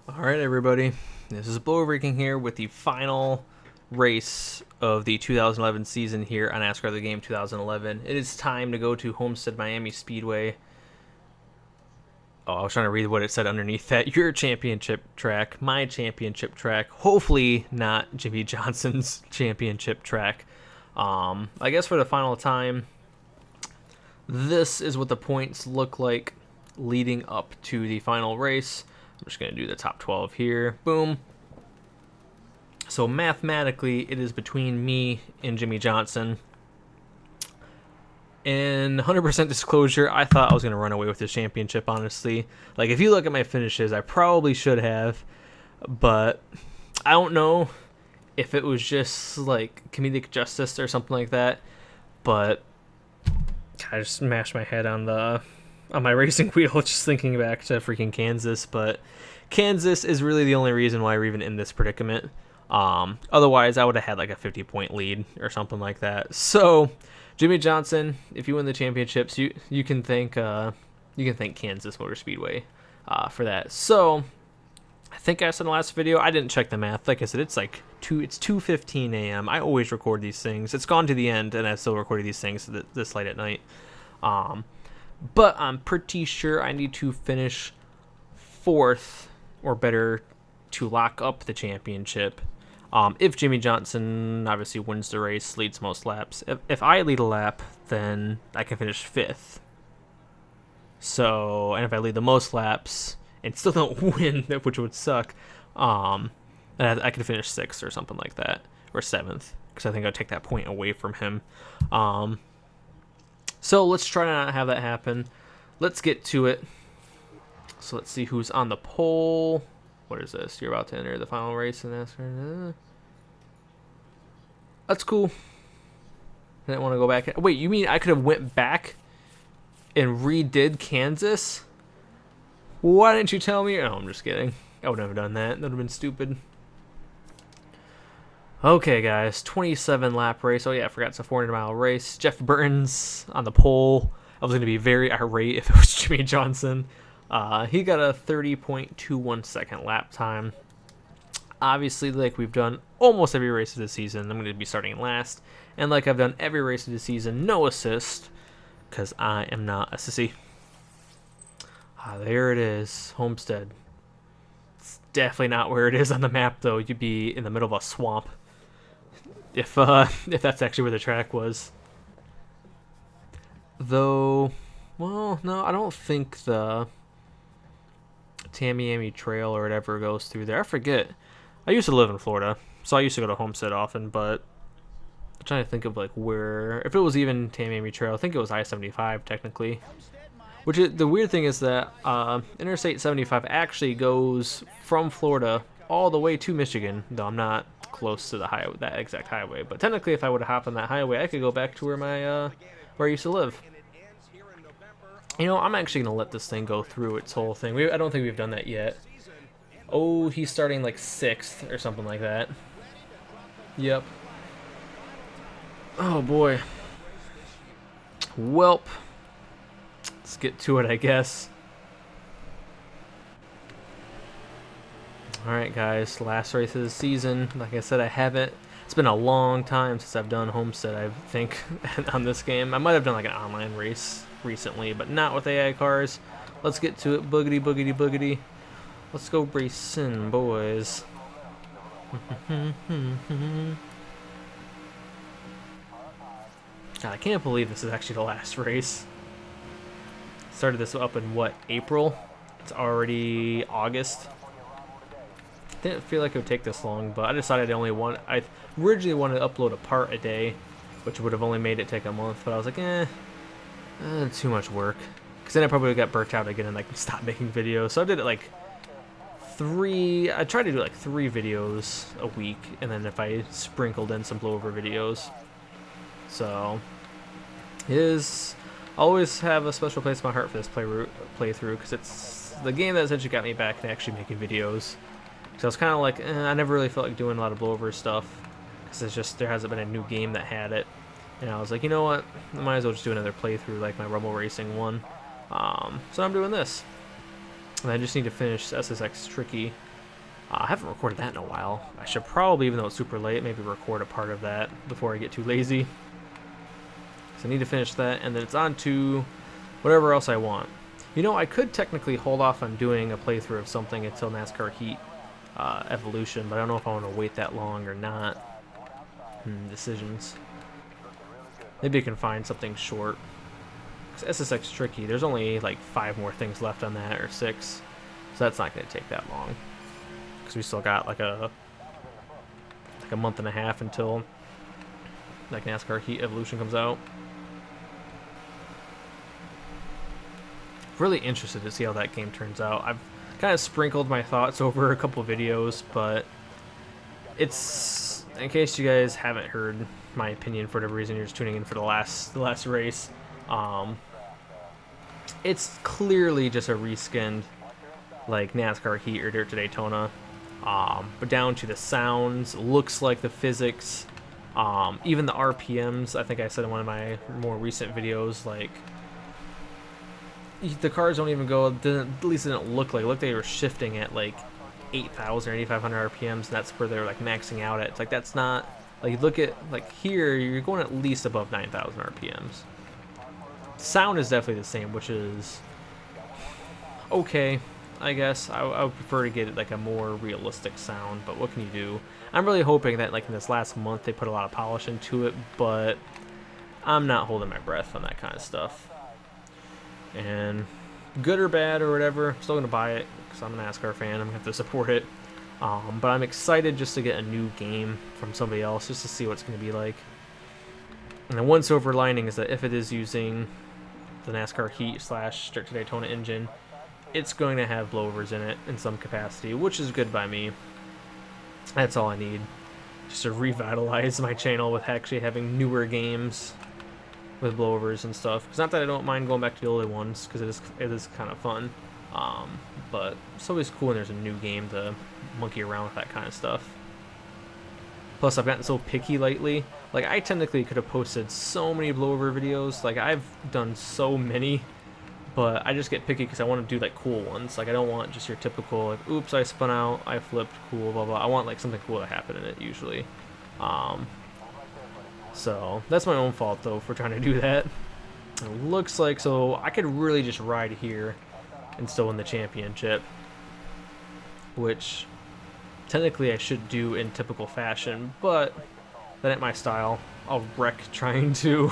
Alright everybody, this is Blowover here with the final race of the 2011 season here on NASCAR The Game 2011. It is time to go to Homestead Miami Speedway. Oh, I was trying to read what it said underneath that. Your championship track, my championship track, hopefully not Jimmy Johnson's championship track. I guess for the final time, this is what the points look like leading up to the final race. I'm just going to do the top 12 here. Boom. So mathematically, it is between me and Jimmy Johnson. And 100% disclosure, I thought I was going to run away with this championship, honestly. Like, if you look at my finishes, I probably should have. But I don't know if it was just, like, comedic justice or something like that. But I just smashed my head on my racing wheel just thinking back to freaking Kansas. But Kansas is really the only reason why we're even in this predicament. Otherwise I would have had like a 50-point lead or something like that. So Jimmy Johnson, if you win the championships, you can thank Kansas Motor Speedway for that. So I think I said in the last video, I didn't check the math. Like I said, it's 2:15 a.m. I always record these things. It's gone to the end and I still recorded these things this late at night. But I'm pretty sure I need to finish 4th or better to lock up the championship. If Jimmy Johnson obviously wins the race, leads most laps. If I lead a lap, then I can finish 5th. So, and if I lead the most laps and still don't win, which would suck, I can finish 6th or something like that, or 7th, because I think I'd take that point away from him. So let's try to not have that happen. Let's get to it. So let's see who's on the pole. What is this? You're about to enter the final race in NASCAR. That's cool. I didn't want to go back. Wait, you mean I could have went back and redid Kansas? Why didn't you tell me? Oh, I'm just kidding. I would never done that. That would have been stupid. Okay, guys. 27 lap race. Oh, yeah, I forgot it's a 400-mile race. Jeff Burton's on the pole. I was going to be very irate if it was Jimmy Johnson. He got a 30.21 second lap time. Obviously, like we've done almost every race of the season, I'm going to be starting last. And like I've done every race of the season, no assist, because I am not a sissy. There it is, Homestead. It's definitely not where it is on the map, though. You'd be in the middle of a swamp if that's actually where the track was. Though, well, no, I don't think the Tamiami Trail or whatever goes through there. I forget. I used to live in Florida, so I used to go to Homestead often, but I'm trying to think of like where, if it was even Tamiami Trail. I think it was I-75 technically. Which is, the weird thing is that Interstate 75 actually goes from Florida all the way to Michigan, though I'm not close to the highway, that exact highway. But technically, if I would have hopped on that highway, I could go back to where where I used to live. You know, I'm actually gonna let this thing go through its whole thing. I don't think we've done that yet. Oh, he's starting like 6th or something like that. Yep. Oh boy. Welp. Let's get to it, I guess. Alright, guys. Last race of the season. Like I said, it's been a long time since I've done Homestead, I think, on this game. I might have done like an online race recently, but not with AI cars. Let's get to it. Boogity, boogity, boogity. Let's go racing, boys. God, I can't believe this is actually the last race. Started this up in what, April? It's already August. Didn't feel like it would take this long, but I decided I originally wanted to upload a part a day, which would have only made it take a month, but I was like, too much work. Because then I probably got burnt out again and like stopped making videos. So I did it like I tried to do like 3 videos a week, and then if I sprinkled in some blowover videos. So always have a special place in my heart for this playthrough, because it's the game that essentially got me back to actually making videos. So I was kind of like, I never really felt like doing a lot of blowover stuff, because it's just, there hasn't been a new game that had it. And I was like, you know what, I might as well just do another playthrough like my Rumble Racing one. So I'm doing this. And I just need to finish SSX Tricky I haven't recorded that in a while. I should probably, even though it's super late, maybe record a part of that before I get too lazy. So I need to finish that, and then it's on to whatever else I want. You know, I could technically hold off on doing a playthrough of something until NASCAR Heat Evolution, but I don't know if I want to wait that long or not. Decisions. Maybe I can find something short. Because SSX tricky. There's only like 5 more things left on that, or 6. So that's not going to take that long. Because we still got like a month and a half until like NASCAR Heat Evolution comes out. Really interested to see how that game turns out. I've kind of sprinkled my thoughts over a couple videos, but it's, in case you guys haven't heard my opinion for whatever reason, you're just tuning in for the last race. It's clearly just a reskinned like NASCAR Heat or Dirt to Daytona, but down to the sounds, looks like the physics, even the RPMs. I think I said in one of my more recent videos, like the cars don't even go, at least it didn't look like they were shifting at like 8,000 or 8,500 RPMs, and that's where they're like maxing out at. It's like, that's not, like, look at, like, here, you're going at least above 9,000 RPMs. Sound is definitely the same, which is okay, I guess. I would prefer to get like a more realistic sound, but what can you do? I'm really hoping that like in this last month they put a lot of polish into it, but I'm not holding my breath on that kind of stuff. And good or bad or whatever, I'm still going to buy it because I'm a NASCAR fan. I'm going to have to support it. But I'm excited just to get a new game from somebody else, just to see what it's going to be like. And the one silver lining is that if it is using the NASCAR Heat / Dirt to Daytona engine, it's going to have blowovers in it in some capacity, which is good by me. That's all I need, just to revitalize my channel with actually having newer games with blowovers and stuff. Because not that I don't mind going back to the older ones, because it is kind of fun. But it's always cool when there's a new game to monkey around with that kind of stuff. Plus, I've gotten so picky lately. Like, I technically could have posted so many blowover videos. Like, I've done so many, but I just get picky because I want to do like cool ones. Like, I don't want just your typical like, oops, I spun out, I flipped, cool, blah blah. I want like something cool to happen in it usually. So that's my own fault though for trying to do that. It looks like, so I could really just ride here and still win the championship, which technically I should do in typical fashion, but that ain't my style. I'll wreck trying to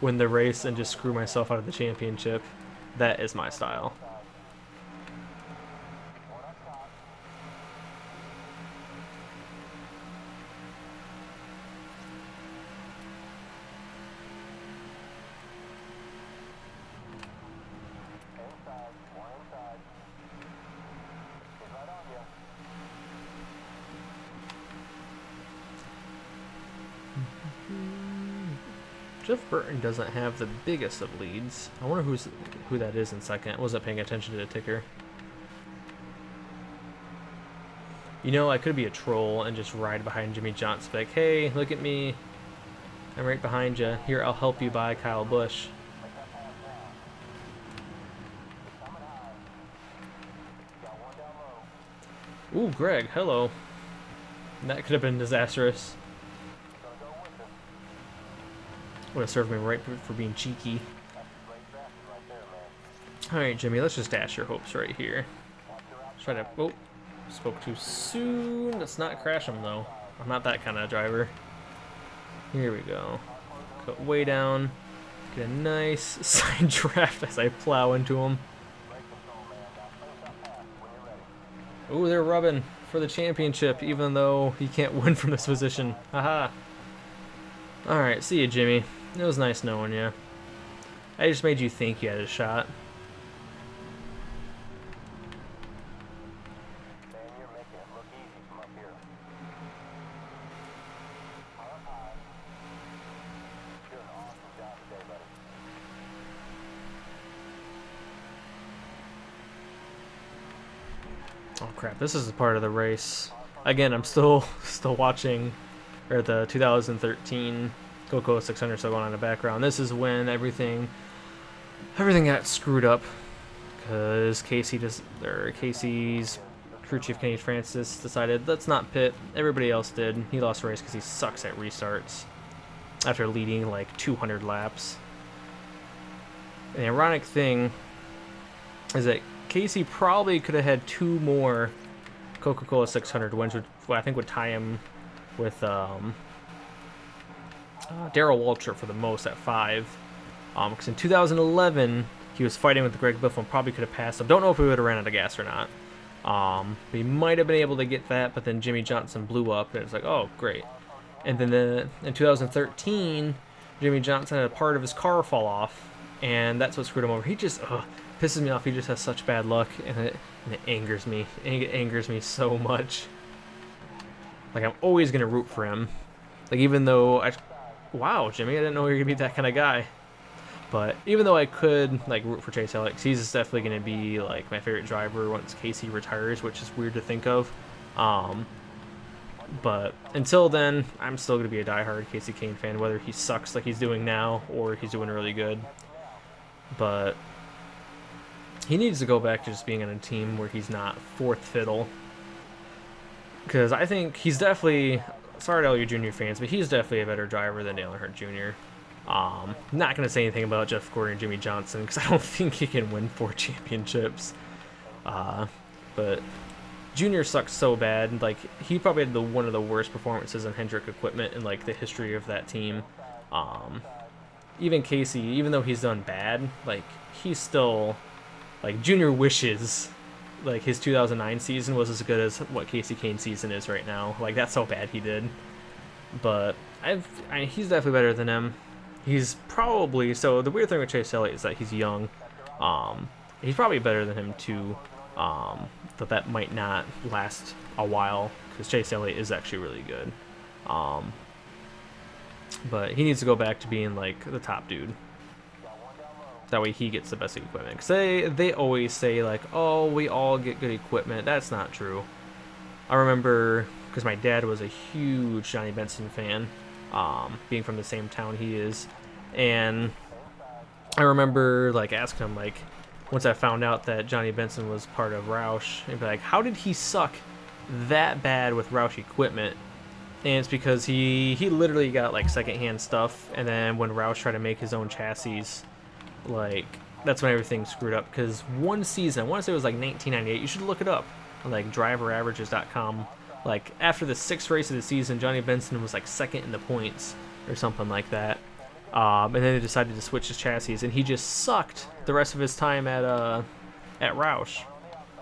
win the race and just screw myself out of the championship. That is my style. Jeff Burton doesn't have the biggest of leads. I wonder who that is in second. I wasn't paying attention to the ticker. You know, I could be a troll and just ride behind Jimmy Johnson. Like, hey, look at me. I'm right behind you. Here, I'll help you buy Kyle Busch. Ooh, Greg, hello. That could have been disastrous. Would have served me right for being cheeky. Alright, Jimmy, let's just dash your hopes right here. Try to... Oh, spoke too soon. Let's not crash him, though. I'm not that kind of driver. Here we go. Cut way down. Get a nice side draft as I plow into him. Ooh, they're rubbing for the championship, even though he can't win from this position. Haha. Alright, see you, Jimmy. It was nice knowing you. I just made you think you had a shot. Oh crap, this is a part of the race. Again, I'm still watching, or the 2013 Coco 600 still going on in the background. This is when everything got screwed up because Casey's crew chief Kenny Francis decided, let's not pit. Everybody else did. He lost the race because he sucks at restarts after leading like 200 laps. And the ironic thing is that Casey probably could have had 2 more Coca-Cola 600 wins, which I think would tie him with Darrell Waltrip for the most at 5. Because in 2011, he was fighting with Greg Biffle and probably could have passed him. Don't know if he would have ran out of gas or not. But he might have been able to get that, but then Jimmy Johnson blew up, and it's like, oh, great. And then in 2013, Jimmy Johnson had a part of his car fall off, and that's what screwed him over. He just pisses me off. He just has such bad luck, and it angers me. It angers me so much. Like, I'm always going to root for him. Like, even though wow, Jimmy, I didn't know you were going to be that kind of guy. But even though I could, like, root for Chase Elliott, he's definitely going to be, like, my favorite driver once Casey retires, which is weird to think of. But until then, I'm still going to be a diehard Casey Kane fan, whether he sucks like he's doing now or he's doing really good. But he needs to go back to just being on a team where he's not fourth fiddle. Because I think he's definitely, sorry to all you junior fans, but he's definitely a better driver than Dale Earnhardt Jr. Not going to say anything about Jeff Gordon and Jimmy Johnson because I don't think he can win 4 championships. But Junior sucks so bad. Like, he probably had one of the worst performances in Hendrick equipment in like the history of that team. Even Casey, even though he's done bad, like, he's still, like, Junior wishes like his 2009 season was as good as what Casey Kane's season is right now. Like, that's how bad he did. But he's definitely better than him. He's probably, so the weird thing with Chase Elliott is that he's young. He's probably better than him too. But that might not last a while because Chase Elliott is actually really good. But he needs to go back to being like the top dude. That way he gets the best equipment. Because they always say like, oh, we all get good equipment. That's not true. I remember, because my dad was a huge Johnny Benson fan, being from the same town he is. And I remember like asking him, like, once I found out that Johnny Benson was part of Roush, I'd be like, how did he suck that bad with Roush equipment? And it's because he literally got like secondhand stuff, and then when Roush tried to make his own chassis, like, that's when everything screwed up. Because one season, I want to say it was like 1998, you should look it up on like driveraverages.com. Like, after the 6th race of the season, Johnny Benson was like 2nd in the points or something like that. And then they decided to switch his chassis, and he just sucked the rest of his time at Roush.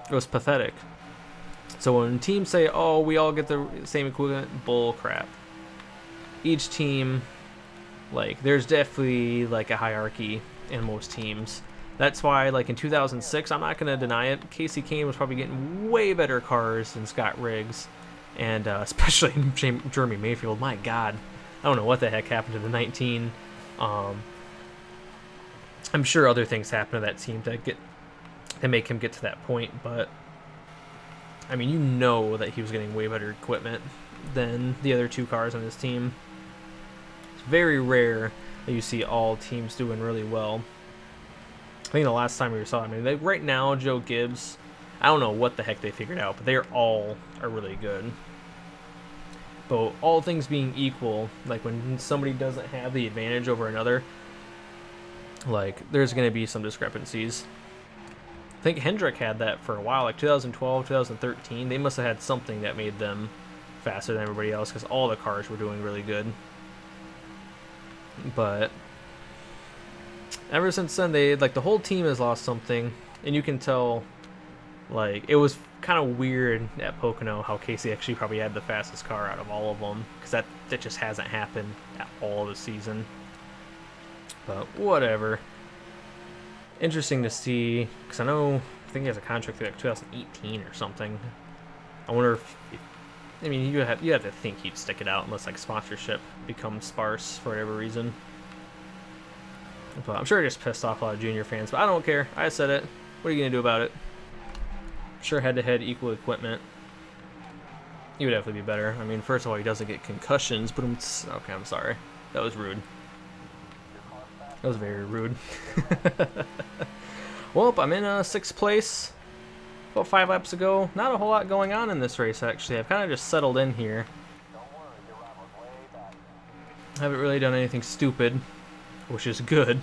It was pathetic. So when teams say, oh, we all get the same equipment, bull crap. Each team, like, there's definitely like a hierarchy in most teams. That's why, like, in 2006, I'm not going to deny it, Casey Kane was probably getting way better cars than Scott Riggs, and especially Jeremy Mayfield. My God, I don't know what the heck happened to the 19. I'm sure other things happened to that team to make him get to that point, but I mean, you know that he was getting way better equipment than the other 2 cars on his team. It's very rare that you see all teams doing really well. I think the last time we saw, I mean, right now, Joe Gibbs, I don't know what the heck they figured out, but they all are really good. But all things being equal, like when somebody doesn't have the advantage over another, like, there's going to be some discrepancies. I think Hendrick had that for a while, like 2012, 2013. They must have had something that made them faster than everybody else because all the cars were doing really good. But ever since then, the whole team has lost something, and you can tell, like, it was kind of weird at Pocono how Casey actually probably had the fastest car out of all of them, because that just hasn't happened at all this season. But whatever. Interesting to see, because I think he has a contract through like 2018 or something. I wonder if, I mean, you have to think he'd stick it out unless like sponsorship becomes sparse for whatever reason. But I'm sure it just pissed off a lot of junior fans, but I don't care. I said it. What are you gonna do about it? Sure, head-to-head equal equipment, he would definitely be better. I mean, first of all, he doesn't get concussions, but okay, I'm sorry. That was rude. That was very rude. Well, I'm in 6th place. about 5 laps ago. Not a whole lot going on in this race, actually. I've kind of just settled in here. Haven't really done anything stupid, which is good.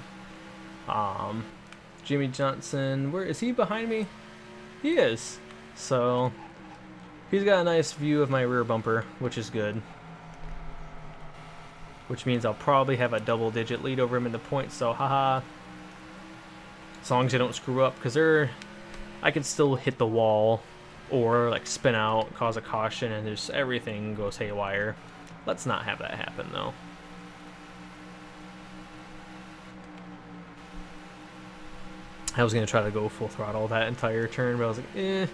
Jimmy Johnson, where is he behind me? He is. So he's got a nice view of my rear bumper, which is good. Which means I'll probably have a double-digit lead over him in the points. So haha. As long as I don't screw up, because I could still hit the wall or like spin out, cause a caution, and just everything goes haywire. Let's not have that happen though. I was going to try to go full throttle that entire turn, but I was like,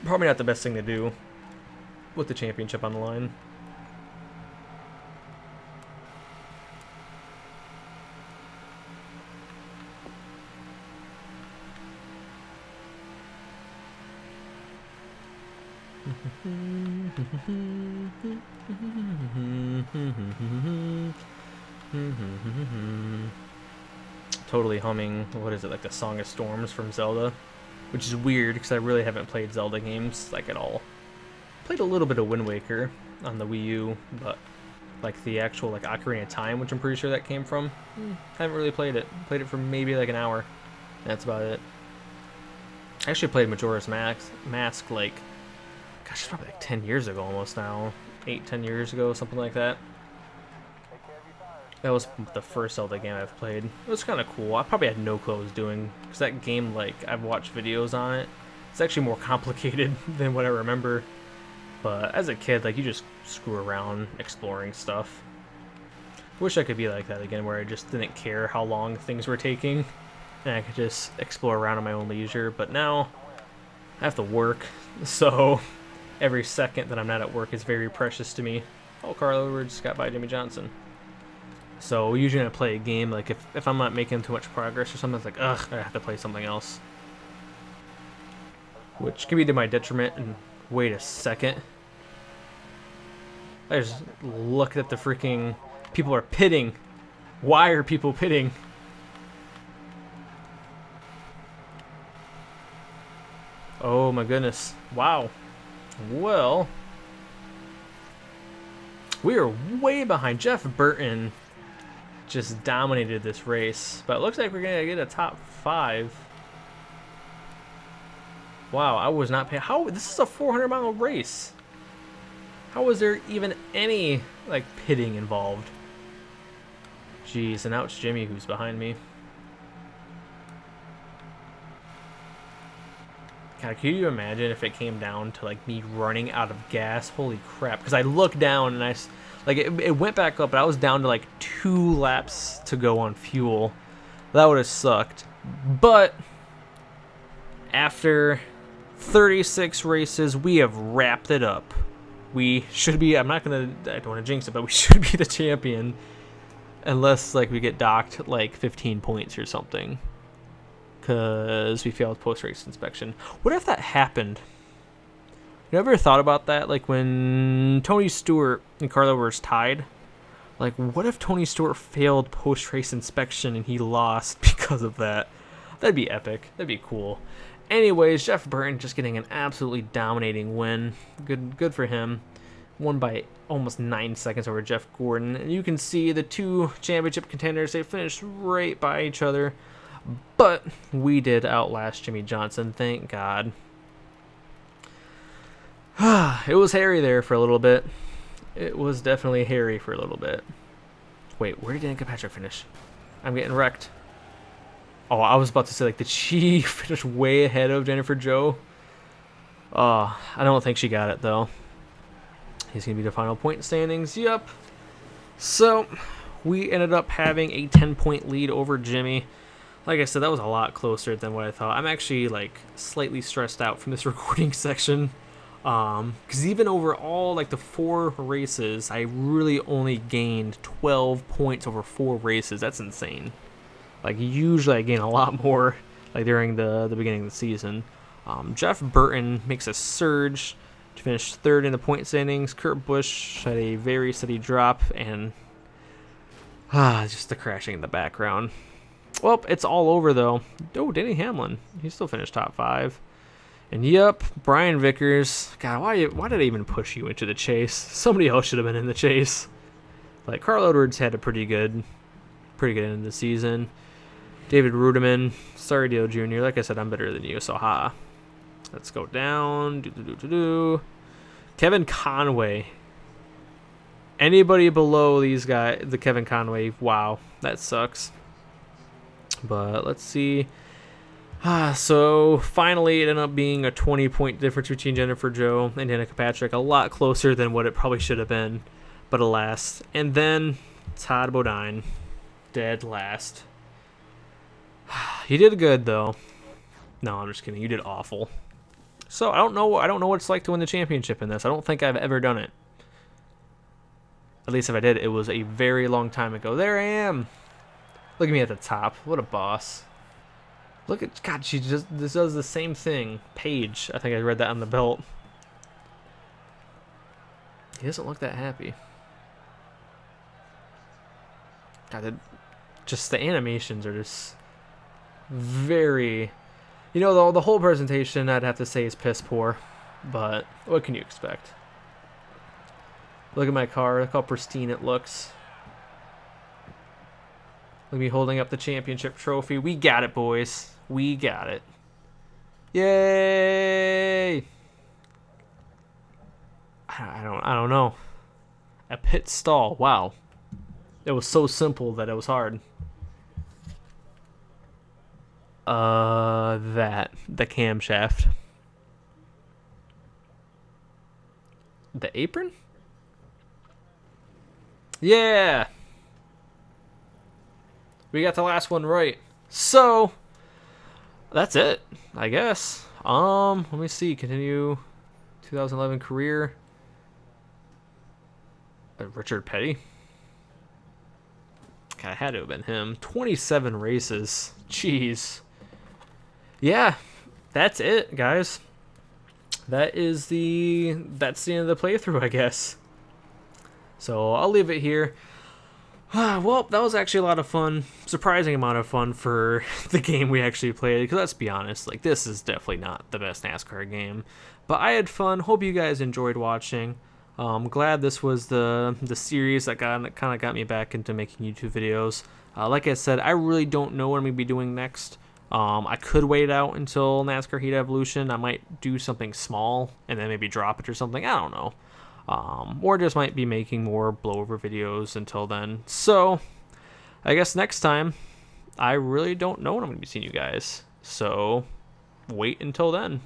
probably not the best thing to do with the championship on the line. Totally humming, what is it, like the Song of Storms from Zelda, which is weird because I really haven't played Zelda games like at all. Played a little bit of Wind Waker on the Wii U, but like the actual like Ocarina of Time, which I'm pretty sure that came from, haven't really played it. Played it for maybe like an hour. That's about it. I actually played Majora's Mask like, gosh, it's probably like 10 years ago almost now. 8-10 years ago, something like that. That was the first Zelda game I've played. It was kind of cool. I probably had no clue what I was doing, because that game, like, I've watched videos on it. It's actually more complicated than what I remember. But as a kid, like, you just screw around exploring stuff. Wish I could be like that again, where I just didn't care how long things were taking, and I could just explore around at my own leisure. But now, I have to work, so every second that I'm not at work is very precious to me. Oh, Carl Edwards got by Jimmy Johnson. So usually when I play a game, like if I'm not making too much progress or something, it's like, ugh, I have to play something else. Which can be to my detriment, and wait a second. I just looked at the freaking, people are pitting. Why are people pitting? Oh my goodness, wow. Well, we are way behind. Jeff Burton just dominated this race, but it looks like we're gonna get a top 5. Wow, I was not paying. How, this is a 400-mile race. How was there even any like pitting involved? Jeez, and now it's Jimmy who's behind me. God, can you imagine if it came down to like me running out of gas? Holy crap! Because I looked down and it went back up, but I was down to like 2 laps to go on fuel. That would have sucked. But after 36 races, we have wrapped it up. We should be, I don't want to jinx it, but we should be the champion. Unless like we get docked like 15 points or something, because we failed post-race inspection. What if that happened? You ever thought about that? Like when Tony Stewart and Carlo were tied? Like, what if Tony Stewart failed post-race inspection and he lost because of that? That'd be epic. That'd be cool. Anyways, Jeff Burton just getting an absolutely dominating win. Good for him. Won by almost 9 seconds over Jeff Gordon. And you can see the 2 championship contenders, they finished right by each other. But we did outlast Jimmy Johnson, thank God. It was hairy there for a little bit. It was definitely hairy for a little bit. Wait, where did Danica Patrick finish? I'm getting wrecked. Oh, I was about to say, like, did she finish way ahead of Jennifer Joe? I don't think she got it, though. He's going to be the final point standings. Yep. So, we ended up having a 10-point lead over Jimmy. Like I said, that was a lot closer than what I thought. I'm actually, like, slightly stressed out from this recording section. Because even over all like the 4 races, I really only gained 12 points over 4 races. That's insane. Like usually I gain a lot more like during the beginning of the season. Jeff Burton makes a surge to finish 3rd in the point standings. Kurt Busch had a very steady drop, and just the crashing in the background. Well, it's all over though. Oh, Denny Hamlin, he still finished top 5. And yep, Brian Vickers. God, why did I even push you into the chase? Somebody else should have been in the chase. Like, Carl Edwards had a pretty good end of the season. David Rudiman, sorry, Dale Jr. Like I said, I'm better than you, so ha. Let's go down. Kevin Conway. Anybody below these guys, the Kevin Conway, wow, that sucks. But let's see. So finally, it ended up being a 20-point difference between Jennifer Joe and Danica Patrick. A lot closer than what it probably should have been, but alas. And then Todd Bodine, dead last. You did good though. No, I'm just kidding. You did awful. So I don't know what it's like to win the championship in this. I don't think I've ever done it. At least if I did, it was a very long time ago. There I am. Look at me at the top. What a boss. Look at, God, this does the same thing. Paige, I think I read that on the belt. He doesn't look that happy. God, just the animations are just very, you know, the whole presentation I'd have to say is piss poor, but what can you expect? Look at my car, look how pristine it looks. Look at me holding up the championship trophy. We got it, boys. We got it. Yay! I don't know. A pit stall. Wow. It was so simple that it was hard. The camshaft. The apron? Yeah. We got the last one right. So that's it, I guess. Let me see. Continue 2011 career. Richard Petty. God, it had to have been him. 27 races. Jeez. Yeah, that's it, guys. That's the end of the playthrough, I guess. So I'll leave it here. Well, that was actually a lot of fun. Surprising amount of fun for the game we actually played. Because let's be honest, like, this is definitely not the best NASCAR game. But I had fun. Hope you guys enjoyed watching. I'm glad this was the series that kind of got me back into making YouTube videos. Like I said, I really don't know what I'm going to be doing next. I could wait out until NASCAR Heat Evolution. I might do something small and then maybe drop it or something. I don't know. Or just might be making more blowover videos until then. So, I guess next time, I really don't know when I'm going to be seeing you guys. So, wait until then.